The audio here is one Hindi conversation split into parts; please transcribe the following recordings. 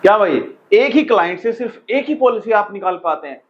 क्या भाई, एक ही क्लाइंट से सिर्फ एक ही पॉलिसी आप निकाल पाते हैं?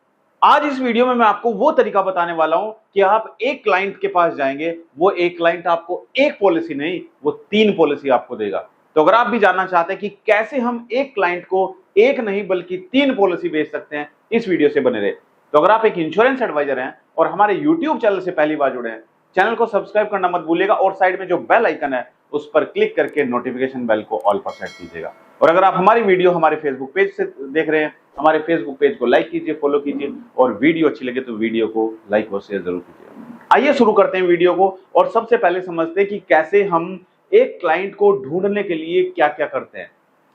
आज इस वीडियो में मैं आपको वो तरीका बताने वाला हूं कि आप एक क्लाइंट के पास जाएंगे, वो एक क्लाइंट आपको एक पॉलिसी नहीं, वो 3 पॉलिसी आपको देगा। तो अगर आप भी जानना चाहते हैं कि कैसे हम एक क्लाइंट को एक नहीं बल्कि 3 पॉलिसी बेच सकते हैं, इस वीडियो से बने रहे। तो अगर आप एक इंश्योरेंस एडवाइजर हैं और हमारे यूट्यूब चैनल से पहली बार जुड़े हैं, चैनल को सब्सक्राइब करना मत भूलिएगा और साइड में जो बेल आइकन है उस पर क्लिक करके नोटिफिकेशन बेल को ऑल पर सेट कीजिएगा। और अगर आप हमारी वीडियो हमारे फेसबुक पेज से देख रहे हैं, हमारे फेसबुक पेज को लाइक कीजिए, फॉलो कीजिए और वीडियो अच्छी लगे तो वीडियो को लाइक और शेयर जरूर कीजिए। आइए शुरू करते हैं वीडियो को और सबसे पहले समझते हैं कि कैसे हम एक क्लाइंट को ढूंढने के लिए क्या क्या करते हैं।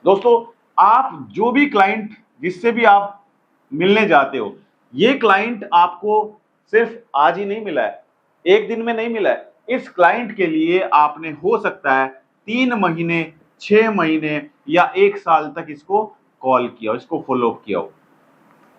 दोस्तों, आप जो भी क्लाइंट जिससे भी आप मिलने जाते हो, ये क्लाइंट आपको सिर्फ आज ही नहीं मिला है, एक दिन में नहीं मिला है। इस क्लाइंट के लिए आपने हो सकता है 3 महीने, 6 महीने या 1 साल तक इसको कॉल किया हो, इसको फॉलो अप किया हो।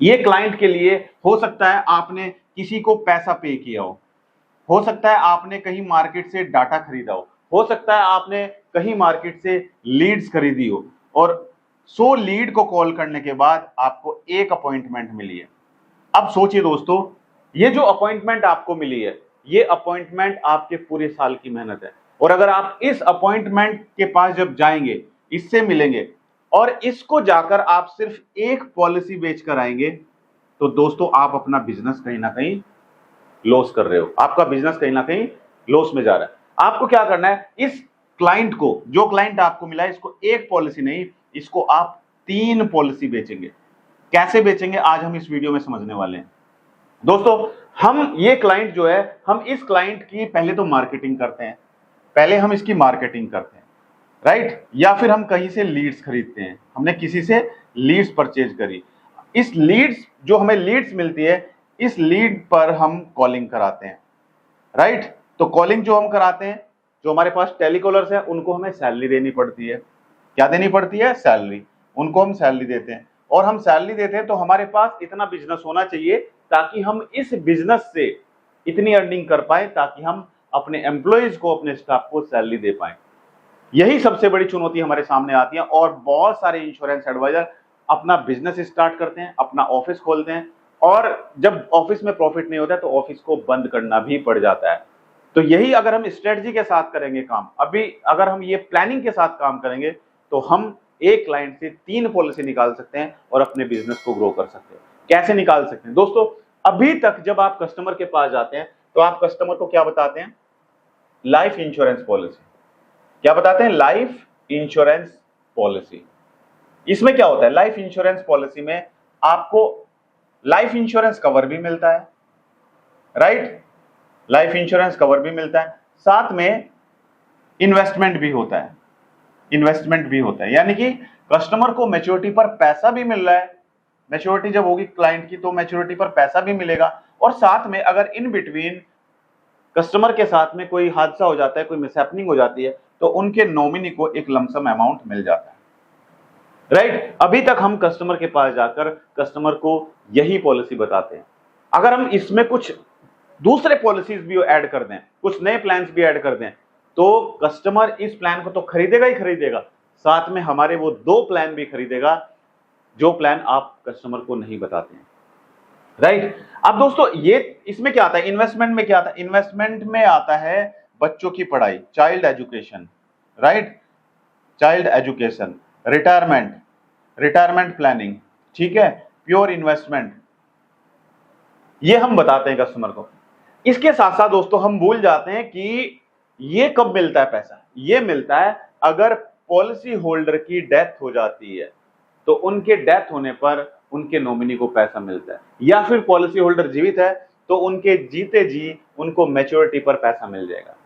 ये क्लाइंट के लिए हो सकता है आपने किसी को पैसा पे किया हो सकता है आपने कहीं मार्केट से डाटा खरीदा हो सकता है आपने कहीं मार्केट से लीड्स खरीदी हो और 100 लीड को कॉल करने के बाद आपको एक अपॉइंटमेंट मिली है। अब सोचिए दोस्तों, ये जो अपॉइंटमेंट आपको मिली है, ये अपॉइंटमेंट आपके पूरे साल की मेहनत है। और अगर आप इस अपॉइंटमेंट के पास जब जाएंगे, इससे मिलेंगे और इसको जाकर आप सिर्फ एक पॉलिसी बेचकर आएंगे, तो दोस्तों आप अपना बिजनेस कहीं ना कहीं लॉस कर रहे हो, आपका बिजनेस कहीं ना कहीं लॉस में जा रहा है। आपको क्या करना है, इस क्लाइंट को, जो क्लाइंट आपको मिला है, इसको एक पॉलिसी नहीं, इसको आप 3 पॉलिसी बेचेंगे। कैसे बेचेंगे आज हम इस वीडियो में समझने वाले हैं। दोस्तों, हम ये क्लाइंट जो है, हम इस क्लाइंट की पहले तो मार्केटिंग करते हैं, पहले हम इसकी मार्केटिंग करते हैं, राइट? या फिर हम कहीं से लीड्स खरीदते हैं, हमने किसी से लीड्स परचेज करी, इस लीड्स जो हमें लीड्स मिलती है, इस लीड पर हम कॉलिंग कराते हैं, राइट? तो कॉलिंग जो हम कराते हैं, जो हमारे पास टेलीकॉलर्स हैं, उनको हमें सैलरी देनी पड़ती है। क्या देनी पड़ती है? सैलरी। उनको हम सैलरी देते हैं और हम सैलरी देते हैं तो हमारे पास इतना बिजनेस होना चाहिए ताकि हम इस बिजनेस से इतनी अर्निंग कर पाए ताकि हम अपने एम्प्लॉइज को, अपने स्टाफ को सैलरी दे पाए। यही सबसे बड़ी चुनौती हमारे सामने आती है और बहुत सारे इंश्योरेंस एडवाइजर अपना बिजनेस स्टार्ट करते हैं, अपना ऑफिस खोलते हैं और जब ऑफिस में प्रॉफिट नहीं होता है तो ऑफिस को बंद करना भी पड़ जाता है। तो यही अगर हम स्ट्रेटजी के साथ करेंगे काम, अभी अगर हम ये प्लानिंग के साथ काम करेंगे तो हम एक क्लाइंट से 3 पॉलिसी निकाल सकते हैं और अपने बिजनेस को ग्रो कर सकते हैं। कैसे निकाल सकते हैं दोस्तों? अभी तक जब आप कस्टमर के पास जाते हैं तो आप कस्टमर को क्या बताते हैं? Life insurance policy. क्या बताते हैं? Life insurance policy. इसमें क्या होता है? लाइफ इंश्योरेंस पॉलिसी में आपको लाइफ इंश्योरेंस कवर भी मिलता है, राइट? लाइफ इंश्योरेंस कवर भी मिलता है, साथ में इन्वेस्टमेंट भी होता है। इन्वेस्टमेंट भी होता है, यानी कि कस्टमर को मैच्योरिटी पर पैसा भी मिल रहा है। मैच्योरिटी जब होगी क्लाइंट की तो मैच्योरिटी पर पैसा भी मिलेगा और साथ में अगर इन बिटवीन कस्टमर के साथ में कोई हादसा हो जाता है, कोई मिसहैपनिंग हो जाती है, तो उनके नॉमिनी को एक लमसम अमाउंट मिल जाता है, राइट? अभी तक हम कस्टमर के पास जाकर कस्टमर को यही पॉलिसी बताते हैं। अगर हम इसमें कुछ दूसरे पॉलिसीज भी ऐड कर दें, कुछ नए प्लान्स भी ऐड कर दें, तो कस्टमर इस प्लान को तो खरीदेगा ही खरीदेगा, साथ में हमारे वो 2 प्लान भी खरीदेगा जो प्लान आप कस्टमर को नहीं बताते हैं, राइट? अब दोस्तों, ये इसमें क्या आता है? इन्वेस्टमेंट में क्या आता है? इन्वेस्टमेंट में आता है बच्चों की पढ़ाई, child education, right? Child education, retirement, retirement planning, ठीक है, प्योर इन्वेस्टमेंट, ये हम बताते हैं कस्टमर को। इसके साथ साथ दोस्तों हम भूल जाते हैं कि ये कब मिलता है पैसा? ये मिलता है अगर पॉलिसी होल्डर की डेथ हो जाती है तो उनके डेथ होने पर उनके नॉमिनी को पैसा मिलता है, या फिर पॉलिसी होल्डर जीवित है तो उनके जीते जी उनको मैच्योरिटी पर पैसा मिल जाएगा।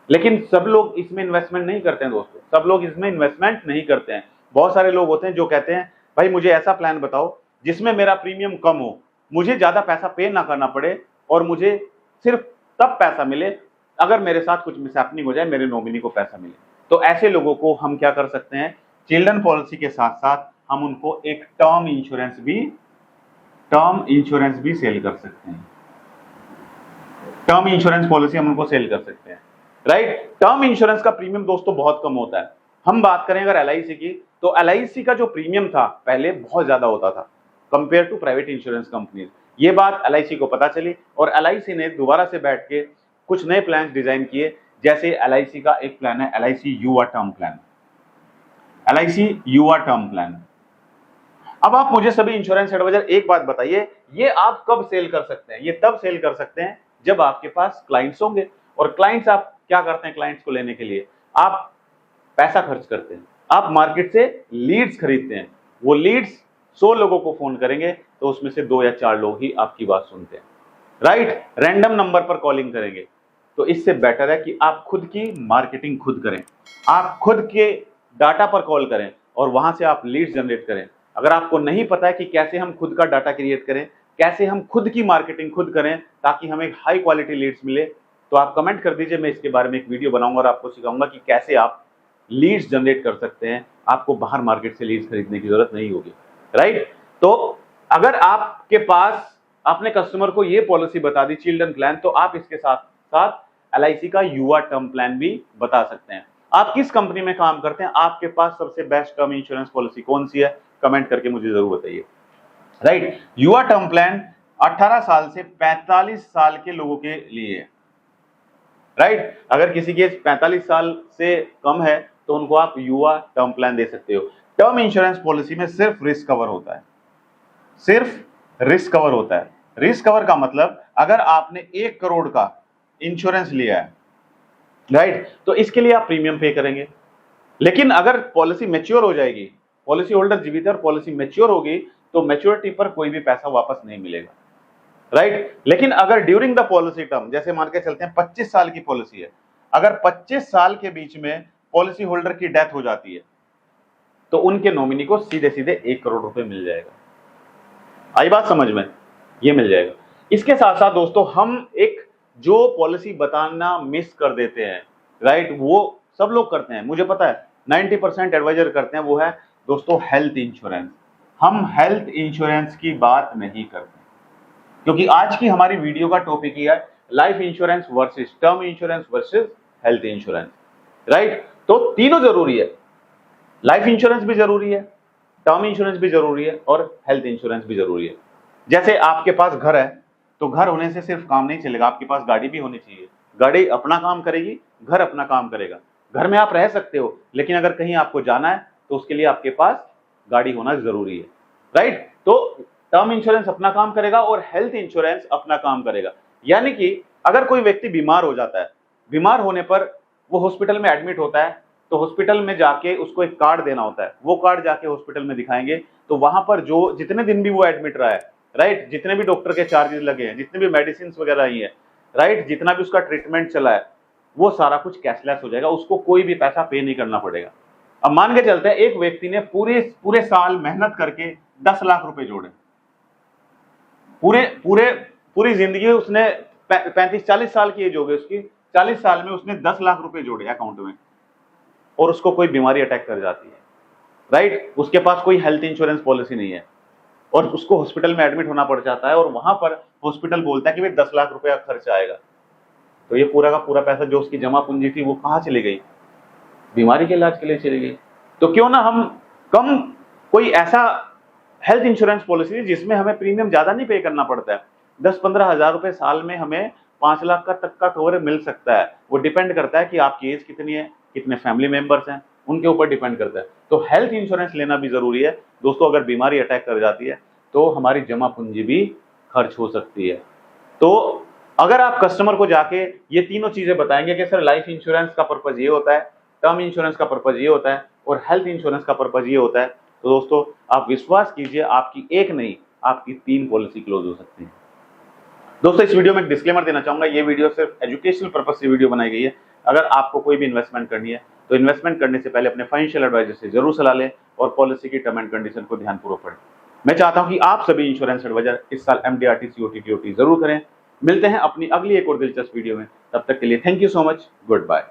लेकिन सब लोग इसमें इन्वेस्टमेंट नहीं करते हैं दोस्तों, सब लोग इसमें इन्वेस्टमेंट नहीं करते हैं। बहुत सारे लोग होते हैं जो कहते हैं भाई मुझे ऐसा प्लान बताओ जिसमें मेरा प्रीमियम कम हो, मुझे ज्यादा पैसा पे ना करना पड़े और मुझे सिर्फ तब पैसा मिले अगर मेरे साथ कुछ मिसहैपनिंग हो जाए, मेरे नॉमिनी को पैसा मिले। तो ऐसे लोगों को हम क्या कर सकते हैं? चिल्ड्रन पॉलिसी के साथ साथ हम उनको एक टर्म इंश्योरेंस भी सेल कर सकते हैं। टर्म इंश्योरेंस पॉलिसी हम उनको सेल कर सकते हैं, राइट? टर्म इंश्योरेंस का प्रीमियम दोस्तों बहुत कम होता है। हम बात करें अगर LIC की, तो LIC का जो प्रीमियम था पहले बहुत ज्यादा होता था compare to private insurance companies. ये बात LIC को पता चली और LIC ने दोबारा से बैठ के कुछ नए प्लान डिजाइन किए। जैसे LIC का एक प्लान है LIC युवा टर्म प्लान, LIC युवा टर्म प्लान। अब आप मुझे सभी इंश्योरेंस एडवाइजर एक बात बताइए, ये आप कब सेल कर सकते हैं? ये तब सेल कर सकते हैं जब आपके पास क्लाइंट्स होंगे। और क्लाइंट्स आप क्या करते हैं? क्लाइंट्स को लेने के लिए आप पैसा खर्च करते हैं, आप मार्केट से लीड्स खरीदते हैं। वो लीड्स 100 लोगों को फोन करेंगे तो उसमें से 2 या 4 लोग ही आपकी बात सुनते हैं, राइट? रैंडम नंबर पर कॉलिंग करेंगे। तो इससे बेटर है कि आप खुद की मार्केटिंग खुद करें, आप खुद के डाटा पर कॉल करें और वहां से आप लीड्स जनरेट करें। अगर आपको नहीं पता है कि कैसे हम खुद का डाटा क्रिएट करें, कैसे हम खुद की मार्केटिंग खुद करें ताकि हमें हाई क्वालिटी लीड्स मिले, तो आप कमेंट कर दीजिए, मैं इसके बारे में एक वीडियो बनाऊंगा और आपको सिखाऊंगा कि कैसे आप लीड्स जनरेट कर सकते हैं। आपको बाहर मार्केट से लीड्स खरीदने की जरूरत नहीं होगी, राइट? तो अगर आपके पास आपने कस्टमर को ये पॉलिसी बता दी चिल्ड्रन प्लान, तो आप इसके साथ साथ LIC का युवा टर्म प्लान भी बता सकते हैं। आप किस कंपनी में काम करते हैं? आपके पास सबसे बेस्ट टर्म इंश्योरेंस पॉलिसी कौन सी है? कमेंट करके मुझे जरूर बताइए, राइट? युवा टर्म प्लान 18 साल से 45 साल के लोगों के लिए है, राइट? अगर किसी की एज 45 साल से कम है तो उनको आप युवा टर्म प्लान दे सकते हो। टर्म इंश्योरेंस पॉलिसी में सिर्फ रिस्क कवर होता है, सिर्फ रिस्क कवर होता है। रिस्क कवर का मतलब अगर आपने 1 करोड़ का इंश्योरेंस लिया है, राइट, तो इसके लिए आप प्रीमियम पे करेंगे। लेकिन अगर पॉलिसी मैच्योर हो जाएगी, पॉलिसी होल्डर जीवित है और पॉलिसी मैच्योर होगी, तो मैच्योरिटी पर कोई भी पैसा वापस नहीं मिलेगा, राइट? लेकिन अगर ड्यूरिंग द पॉलिसी टर्म, जैसे मान के चलते हैं 25 साल की पॉलिसी है, अगर 25 साल के बीच में पॉलिसी होल्डर की डेथ हो जाती है तो उनके नॉमिनी को सीधे सीधे 1 करोड़ रुपए मिल जाएगा। आई बात समझ में? ये मिल जाएगा। इसके साथ साथ दोस्तों हम एक जो पॉलिसी बताना मिस कर देते हैं, राइट, वो सब लोग करते हैं, मुझे पता है 90% एडवाइजर करते हैं, वो है दोस्तों हेल्थ इंश्योरेंस। हम हेल्थ इंश्योरेंस की बात नहीं करते क्योंकि आज की हमारी वीडियो का टॉपिक ही है life insurance versus term insurance versus health insurance, right? तो तीनों जरूरी है, लाइफ इंश्योरेंस भी जरूरी है, टर्म इंश्योरेंस भी जरूरी है और हेल्थ इंश्योरेंस भी जरूरी है। जैसे आपके पास घर है तो घर होने से सिर्फ काम नहीं चलेगा, आपके पास गाड़ी भी होनी चाहिए। गाड़ी अपना काम करेगी, घर अपना काम करेगा। घर में आप रह सकते हो लेकिन अगर कहीं आपको जाना है तो उसके लिए आपके पास गाड़ी होना जरूरी है, राइट? तो टर्म इंश्योरेंस अपना काम करेगा और हेल्थ इंश्योरेंस अपना काम करेगा। यानी कि अगर कोई व्यक्ति बीमार हो जाता है, बीमार होने पर वो हॉस्पिटल में एडमिट होता है, तो हॉस्पिटल में जाके उसको एक कार्ड देना होता है। वो कार्ड जाके हॉस्पिटल में दिखाएंगे तो वहां पर जो जितने दिन भी वो एडमिट रहा है, राइट, जितने भी डॉक्टर के चार्जेस लगे हैं, जितने भी मेडिसिन वगैरह आई है, राइट, जितना भी उसका ट्रीटमेंट चला है, वो सारा कुछ कैशलेस हो जाएगा, उसको कोई भी पैसा पे नहीं करना पड़ेगा। अब मान के चलते हैं एक व्यक्ति ने पूरे साल मेहनत करके 10 लाख रुपए जोड़े, पूरी जिंदगी उसने 35-40 साल की एज हो गई उसकी, 40 साल में उसने 10 लाख रुपए जोड़े अकाउंट में, और उसको कोई बीमारी अटैक कर जाती है, राइट? उसके पास कोई हेल्थ इंश्योरेंस पॉलिसी नहीं है और उसको हॉस्पिटल में एडमिट होना पड़ जाता है और वहां पर हॉस्पिटल बोलता है कि भाई 10 लाख रुपए का खर्च आएगा। तो ये पूरा का पूरा पैसा जो उसकी जमा पूंजी थी वो कहाँ चली गई? बीमारी के इलाज के लिए चली गई। तो क्यों ना हम कम कोई ऐसा हेल्थ इंश्योरेंस पॉलिसी जिसमें हमें प्रीमियम ज्यादा नहीं पे करना पड़ता है, 10-15 हजार रुपए साल में हमें 5 लाख का तक का कवर मिल सकता है। वो डिपेंड करता है कि आपकी एज कितनी है, कितने फैमिली मेंबर्स हैं, उनके ऊपर डिपेंड करता है। तो हेल्थ इंश्योरेंस लेना भी जरूरी है दोस्तों। अगर बीमारी अटैक कर जाती है तो हमारी जमा पूंजी भी खर्च हो सकती है। तो अगर आप कस्टमर को जाके ये तीनों चीजें बताएंगे कि सर लाइफ इंश्योरेंस का पर्पज ये होता है, टर्म इंश्योरेंस का पर्पज ये होता है और हेल्थ इंश्योरेंस का पर्पज ये होता है, तो दोस्तों आप विश्वास कीजिए आपकी एक नहीं आपकी 3 पॉलिसी क्लोज हो सकती है। दोस्तों इस वीडियो में एक डिस्क्लेमर देना चाहूंगा, ये वीडियो सिर्फ एजुकेशनल पर्पज से वीडियो बनाई गई है। अगर आपको कोई भी इन्वेस्टमेंट करनी है तो इन्वेस्टमेंट करने से पहले अपने फाइनेंशियल एडवाइजर से जरूर सलाह लें और पॉलिसी की टर्म एंड कंडीशन को ध्यानपूर्वक पढ़ें। मैं चाहता हूं कि आप सभी इंश्योरेंस एडवाइजर इस साल MDRT COT TOT जरूर करें। मिलते हैं अपनी अगली एक और दिलचस्प वीडियो में, तब तक के लिए thank you so much, good bye.